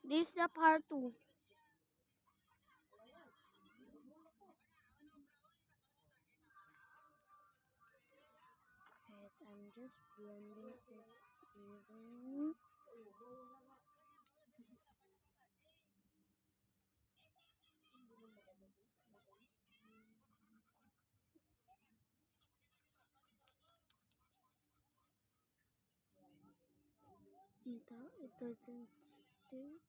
This is the part 2. Wait, I'm just blending it even. It doesn't stick.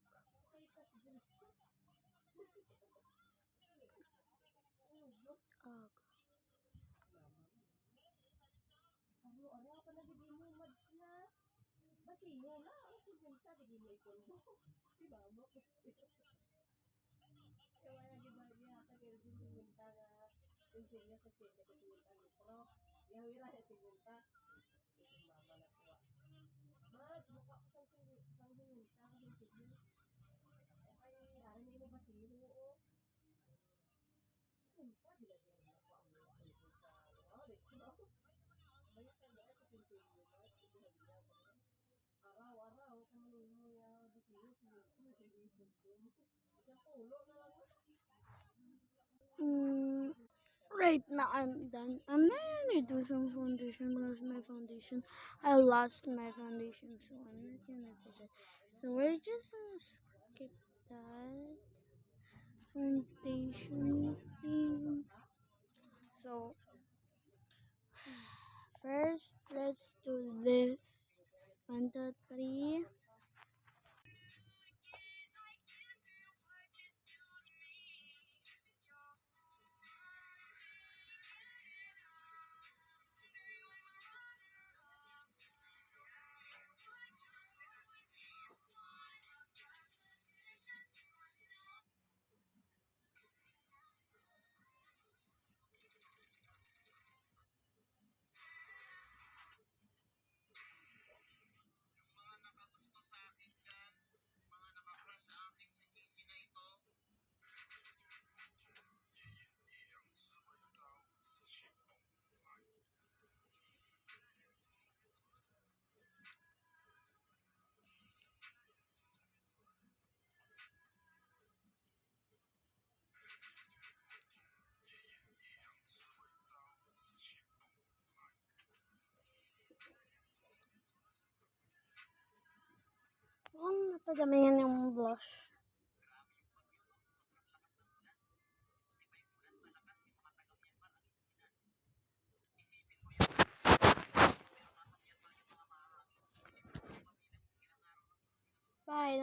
Ugh. Right now I'm done. I'm not gonna do some foundation because my foundation, I lost my foundation, so I'm not gonna do that. So we're just gonna skip that foundation thing. So first, let's do this. 1, 2, 3. Mukhang napadamihan yung blush. Bye.